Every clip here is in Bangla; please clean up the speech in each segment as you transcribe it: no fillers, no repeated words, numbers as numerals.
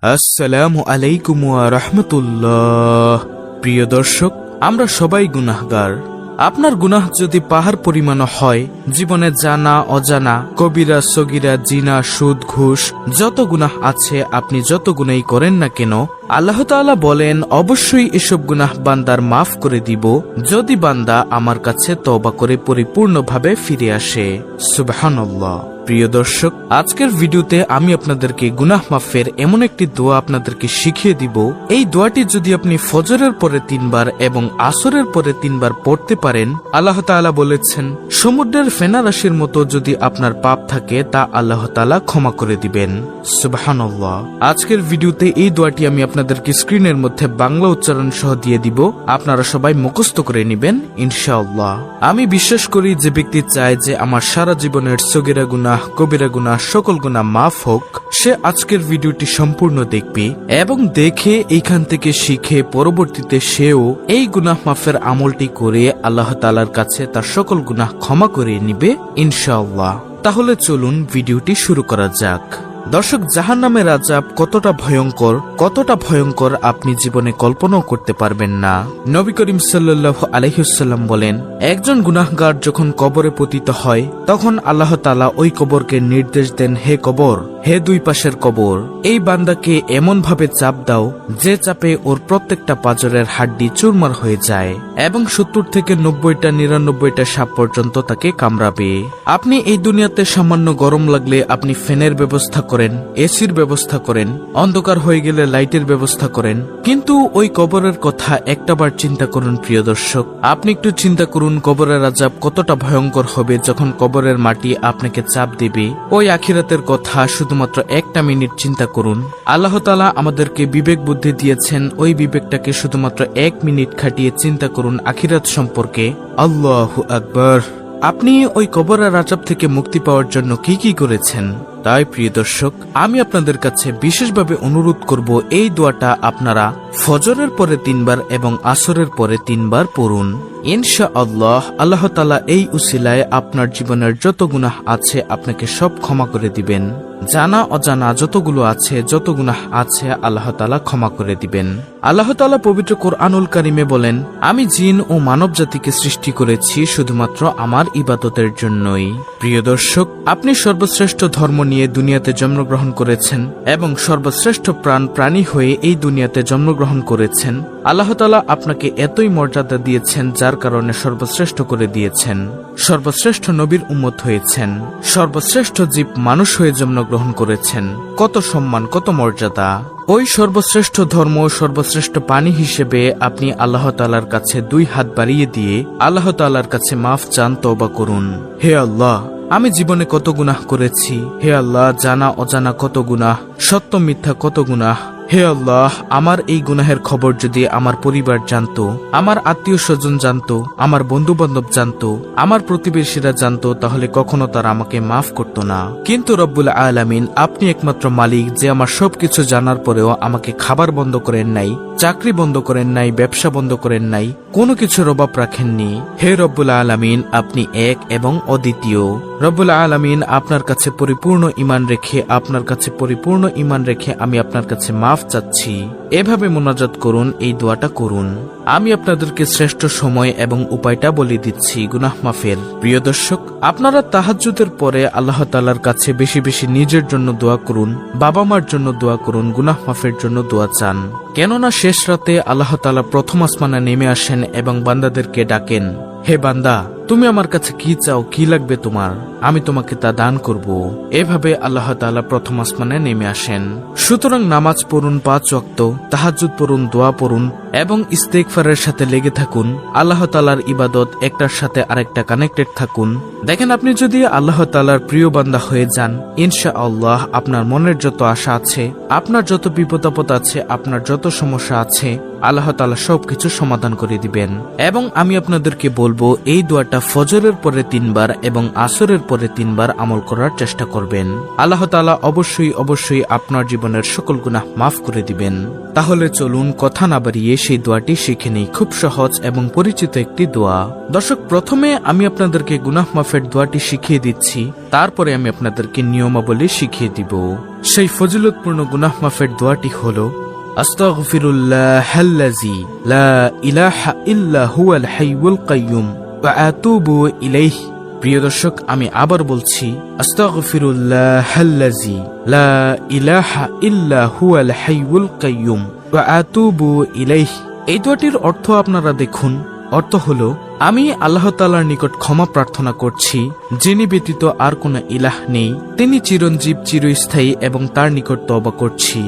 আসসালামু আলাইকুম ওয়া রাহমাতুল্লাহ। প্রিয় দর্শক, আমরা সবাই গুনাহগার। আপনার গুনাহ যদি পাহাড় পরিমাণ হয়, জীবনে জানা অজানা, কবিরা সগীরা, জিনা, সুদ, ঘুষ, যত গুনাহ আছে, আপনি যত গুনাহই করেন না কেন, আল্লাহ তাআলা বলেন অবশ্যই এসব গুনাহ বান্দার মাফ করে দিব যদি বান্দা আমার কাছে তওবা করে পরিপূর্ণভাবে ফিরে আসে। সুবহানাল্লাহ। প্রিয় দর্শক, আজকের ভিডিওতে আমি আপনাদেরকে গুনাহ মাফের এমন একটি দোয়া আপনাদেরকে শিখিয়ে দিব। এই দোয়াটি যদি আপনি ফজরের পরে 3 বার এবং আসরের পরে 3 বার পড়তে পারেন, আল্লাহ তাআলা বলেছেন সমুদ্রের ফেনা রাশির মতো যদি আপনার পাপ থাকে তা আল্লাহ তাআলা ক্ষমা করে দিবেন। সুবহানাল্লাহ। আজকের ভিডিওতে এই দোয়াটি আমি আপনাদেরকে স্ক্রিনের মধ্যে বাংলা উচ্চারণ সহ দিয়ে দিব, আপনারা সবাই মুখস্থ করে নেবেন ইনশাআল্লাহ। আমি বিশ্বাস করি যে ব্যক্তি চায় যে আমার সারা জীবনের সগীরা গুনাহ, কবিরা গুনাহ, সকল গুনাহ মাফ হোক, সে আজকের ভিডিওটি সম্পূর্ণ দেখবে এবং দেখে এইখান থেকে শিখে পরবর্তীতে সেও এই গুনাহ মাফের আমলটি করে আল্লাহ তাআলার কাছে তার সকল গুনাহ ক্ষমা করে নিবে ইনশাআল্লাহ। তাহলে চলুন ভিডিওটি শুরু করা যাক। দর্শক, জাহান্নামের আযাব কতটা ভয়ঙ্কর আপনি জীবনে কল্পনাও করতে পারবেন না। নবী করিম সাল্লাল্লাহু আলাইহি ওয়াসাল্লাম বলেন, একজন গুনাহগার যখন কবরে পতিত হয় তখন আল্লাহ তাআলা ওই কবরকে নির্দেশ দেন, হে কবর, হে দুই পাশের কবর, এই বান্দাকে এমন ভাবে চাপ দাও যে চাপে ওর প্রত্যেকটা পাঁজরের হাড্ডি চুরমার হয়ে যায় এবং 70 থেকে 90টা 99টা সাপ পর্যন্ত তাকে কামড়াবে। আপনি এই দুনিয়াতে সামান্য গরম লাগলে আপনি ফ্যানের ব্যবস্থা করেন, এসির ব্যবস্থা করেন, অন্ধকার হয়ে গেলে লাইটের ব্যবস্থা করেন, কিন্তু ওই কবরের কথা একটাবার চিন্তা করুন। প্রিয় দর্শক, আপনি একটু চিন্তা করুন কবরের আযাব কতটা ভয়ঙ্কর হবে যখন কবরের মাটি আপনাকে চাপ দেবে। ওই আখিরাতের কথা শুধুমাত্র একটা মিনিট চিন্তা করুন। আল্লাহ তাআলা আমাদেরকে বিবেক বুদ্ধি দিয়েছেন, ওই বিবেকটাকে শুধুমাত্র 1 মিনিট খাটিয়ে চিন্তা করুন আখিরাত সম্পর্কে। আল্লাহু আকবার। আপনি ওই কবরের আযাব থেকে মুক্তি পাওয়ার জন্য কি কি করেছেন? তাই প্রিয় দর্শক, আমি আপনাদের কাছে বিশেষভাবে অনুরোধ করব এই দোয়াটা আপনারা ফজরের পরে 3 বার এবং আসরের পরে 3 বার পড়ুন ইনশাআল্লাহ। আল্লাহ তাআলা এই উসিলায় আপনার জীবনের যত গুনাহ আছে আপনাকে সব ক্ষমা করে দিবেন। জানা অজানা যতগুলো আছে, যত গুনাহ আছে আল্লাহ তাআলা ক্ষমা করে দিবেন। আল্লাহ তাআলা পবিত্র কোরআনুল কারীমে বলেন, আমি জিন ও মানব জাতিকে সৃষ্টি করেছি শুধুমাত্র আমার ইবাদতের জন্যই। প্রিয় দর্শক, আপনি সর্বশ্রেষ্ঠ ধর্ম নিয়ে দুনিয়াতে জন্মগ্রহণ করেছেন এবং সর্বশ্রেষ্ঠ প্রাণী হয়ে এই দুনিয়াতে জন্মগ্রহণ করেছেন। আল্লাহ তাআলা আপনাকে এতই মর্যাদা দিয়েছেন যার কারণে সর্বশ্রেষ্ঠ করে দিয়েছেন। সর্বশ্রেষ্ঠ নবীর উম্মত হয়েছেন, সর্বশ্রেষ্ঠ জীব মানুষ হয়ে জন্মগ্রহণ করেছেন। কত সম্মান, কত মর্যাদা! ওই সর্বশ্রেষ্ঠ ধর্ম, সর্বশ্রেষ্ঠ পানি হিসেবে আপনি আল্লাহ তাআলার কাছে 2 হাত বাড়িয়ে দিয়ে আল্লাহ তাআলার কাছে মাফ চান, তওবা করুন। হে আল্লাহ, আমি জীবনে কত গুনাহ করেছি। হে আল্লাহ, জানা অজানা কত গুনাহ, সত্য মিথ্যা কত গুনাহ। হে আল্লাহ, আমার এই গুনাহের খবর যদি আমার পরিবার জানতো, আমার আত্মীয় স্বজন জানতো, আমার বন্ধু বান্ধব জানতো, আমার প্রতিবেশীরা জানতো, তাহলে কখনো তারা আমাকে মাফ করতো না। কিন্তু রব্বুল আলামিন, আপনি একমাত্র মালিক যে আমার সবকিছু জানার পরেও আমাকে খাবার বন্ধ করেন নাই, চাকরি বন্ধ করেন নাই, ব্যবসা বন্ধ করেন নাই, কোনো কিছুর অভাব রাখেননি। হে রব্বুল আলামিন, আপনি এক এবং অদ্বিতীয়। রব্বুল আলামিন, আপনার কাছে পরিপূর্ণ ঈমান রেখে আমি আপনার কাছে মাফ চাচ্ছি। এভাবে মুনাজাত করুন, এই দোয়াটা করুন। আমি আপনাদেরকে শ্রেষ্ঠ সময় এবং উপায়টা বলে দিচ্ছি গুনাহ মাফের। প্রিয় দর্শক, আপনারা তাহাজ্জুদের পরে আল্লাহ তাআলার কাছে বেশি বেশি নিজের জন্য দোয়া করুন, বাবা মার জন্য দোয়া করুন, গুনাহ মাফের জন্য দোয়া চান। কেননা শেষ রাতে আল্লাহ তাআলা প্রথম আসমানে নেমে আসেন এবং বান্দাদেরকে ডাকেন, হে বান্দা, তুমি আমার কাছে কি চাও, কি লাগবে তোমার, আমি তোমাকে তা দান করব। এভাবে আল্লাহ তাআলা প্রথম আসমানে নেমে আসেন। সুতরাং নামাজ পড়ুন 5 ওয়াক্ত, তাহাজ্জুদ পড়ুন, দোয়া পড়ুন এবং ইস্তেগফারের সাথে লেগে থাকুন। আল্লাহ তাআলার ইবাদত একটার সাথে আরেকটা কানেক্টেড থাকুন। দেখেন, আপনি যদি আল্লাহ তাআলার প্রিয় বান্দা হয়ে যান, ইনশাআল্লাহ আপনার মনের যত আশা আছে, আপনার যত বিপদ আপদ আছে, আপনার যত সমস্যা আছে, আল্লাহ তাআলা সবকিছু সমাধান করে দিবেন। এবং আমি আপনাদেরকে বলবো এই দোয়াটা ফজরের পরে 3 বার এবং আসরের পরে 3 বার আমল করার চেষ্টা করবেন। আল্লাহ তাআলা অবশ্যই আপনার জীবনের সকল গুনাহ মাফ করে দিবেন। তাহলে চলুন কথা না বাড়িয়ে সেই দোয়াটি শিখে নিই। খুব সহজ এবং পরিচিত একটি দোয়া। দর্শক, প্রথমে আমি আপনাদেরকে গুনাহ মাফের দোয়াটি শিখিয়ে দিচ্ছি, তারপরে আমি আপনাদেরকে নিয়মাবলী শিখিয়ে দিব। সেই ফজিলতপূর্ণ গুনাহ মাফের দোয়াটি হলো আস্তাগফিরুল্লাহাল্লাযী লা ইলাহা ইল্লা হুয়াল হাইয়ুল কাইয়্যুম ওয়া আতুবু ইলাইহি। প্রিয় দর্শক, আমি আবার বলছি, আস্তাগফিরুল্লাহাল্লাযী লা ইলাহা ইল্লা হুয়াল হাইয়ুল কাইয়্যুম ওয়া আতুবু ইলাইহি। এই দোয়াটির অর্থ আপনারা দেখুন। অর্থ হলো, আমি আল্লাহ তাআলার নিকট ক্ষমা প্রার্থনা করছি, যিনি ব্যতীত আর কোনো ইলাহ নেই, তিনি চিরঞ্জীব, চিরস্থায়ী, এবং তার নিকট তওবা করছি।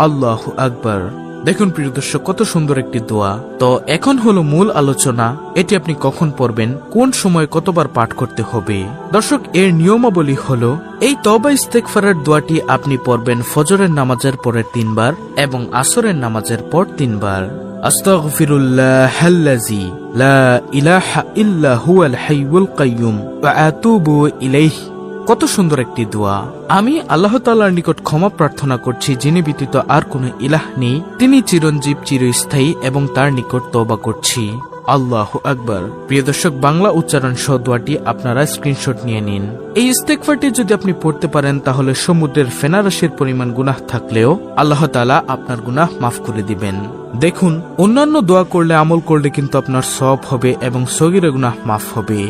আল্লাহু আকবার। দেখুন প্রিয় দর্শক, কত সুন্দর একটি দোয়া। তো এখন হলো মূল আলোচনা। এটি আপনি কখন পড়বেন, কোন সময় কতবার পাঠ করতে হবে। দর্শক, এর নিয়মাবলী হলো, এই তওবা ইস্তেগফারের দোয়াটি আপনি পড়বেন ফজরের নামাজের পরে 3 বার এবং আসরের নামাজের পর 3 বার। আস্তাগফিরুল্লাহাল্লাযী লা ইলাহা ইল্লা হুয়াল হাইয়ুল কাইয়্যুম ওয়া আতুবু ইলাইহি। কত সুন্দর একটি দোয়া। আমি আল্লাহ তাআলার নিকট ক্ষমা প্রার্থনা করছি, যিনি ব্যতীত আর কোনো ইলাহ নেই, তিনি চিরঞ্জীব, চিরস্থায়ী, এবং তার নিকট তওবা করছি। আল্লাহু আকবার। প্রিয় দর্শক, বাংলা উচ্চারণ সহ দোয়াটি আপনারা স্ক্রিনশট নিয়ে নিন। এই ইস্তেগফারটি যদি আপনি পড়তে পারেন, তাহলে সমুদ্রের ফেনারাশির পরিমাণ গুনাহ থাকলেও আল্লাহ তাআলা আপনার গুনাহ মাফ করে দিবেন। দেখুন, অন্যান্য দোয়া করলে, আমল করলে কিন্তু আপনার সওয়াব হবে এবং সগীরা গুনাহ মাফ হবে,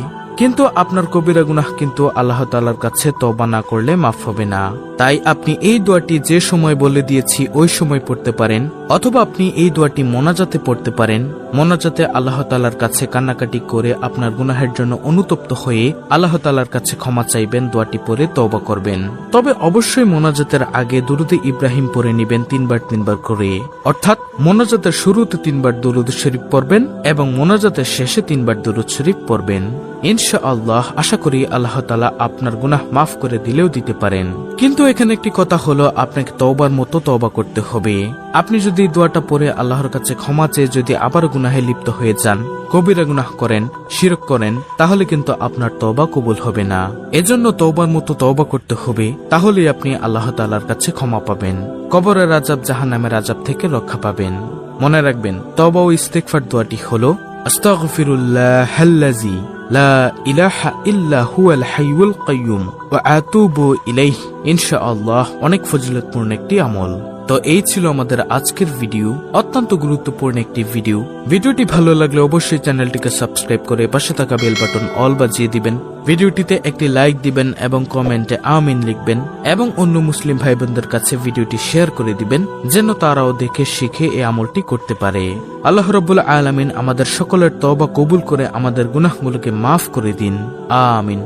কিন্তু আপনার কবিরা গুনাহ কিন্তু আল্লাহ তাআলার কাছে তওবা না করলে মাফ হবে না। তাই আপনি এই দোয়াটি যে সময় বলে দিয়েছি ওই সময় পড়তে পারেন, অথবা আপনি এই দোয়াটি মোনাজাতে পড়তে পারেন। মোনাজাতে আল্লাহ তাআলার কাছে কান্নাকাটি করে আপনার গুনাহের জন্য অনুতপ্ত হয়ে আল্লাহ তাআলার কাছে ক্ষমা চাইবেন, দোয়াটি পড়ে তওবা করবেন। তবে অবশ্যই মোনাজাতের আগে দুরুদে ইব্রাহিম পড়ে নেবেন 3 বার করে, অর্থাৎ মোনাজাতের শুরুতে 3 বার দুরুদ শরীফ পড়বেন এবং মোনাজাতের শেষে 3 বার দুরুদ শরীফ পড়বেন। ইনশাআল্লাহ আশা করি আল্লাহ তাআলা আপনার গুনাহ মাফ করে দিলেও দিতে পারেন। কিন্তু এখানে একটি কথা হলো, আপনাকে তওবার মতো তওবা করতে হবে। আপনি যদি দোয়াটা পড়ে আল্লাহর কাছে ক্ষমা চেয়ে যদি আবার গুনাহে লিপ্ত হয়ে যান, কবিরা গুনাহ করেন, শিরক করেন, তাহলে কিন্তু আপনার তওবা কবুল হবে না। এজন্য তওবার মতো তওবা করতে হবে, তাহলেই আপনি আল্লাহ তাআলার কাছে ক্ষমা পাবেন, কবরের আযাব, জাহান্নামের আযাব থেকে রক্ষা পাবেন। মনে রাখবেন, তওবা ও ইস্তেগফার দোয়াটি হলো আস্তাগফিরুল্লাহাল্লাযী লা ইলাহা ইল্লা হুয়াল হাইয়ুল কাইয়্যুম ওয়া আতুবু ইলাইহি। ইনশাআল্লাহ অনেক ফজিলতপূর্ণ একটি আমল। তো এই ছিল আমাদের আজকের ভিডিও, অত্যন্ত গুরুত্বপূর্ণ একটি ভিডিও। ভিডিওটি ভালো লাগলে অবশ্যই চ্যানেলটিকে সাবস্ক্রাইব করে পাশে থাকা বেল বাটন অল বাজিয়ে দিবেন। ভিডিওটিতে একটি লাইক দিবেন এবং কমেন্টে আমিন লিখবেন, এবং অন্য মুসলিম ভাই বোনদের কাছে ভিডিওটি শেয়ার করে দিবেন, যেন তারাও দেখে শিখে এই আমলটি করতে পারে। আল্লাহ রাব্বুল আলামিন আমাদের সকলের তওবা কবুল করে আমাদের গুনাহগুলোকে মাফ করে দিন। আমিন।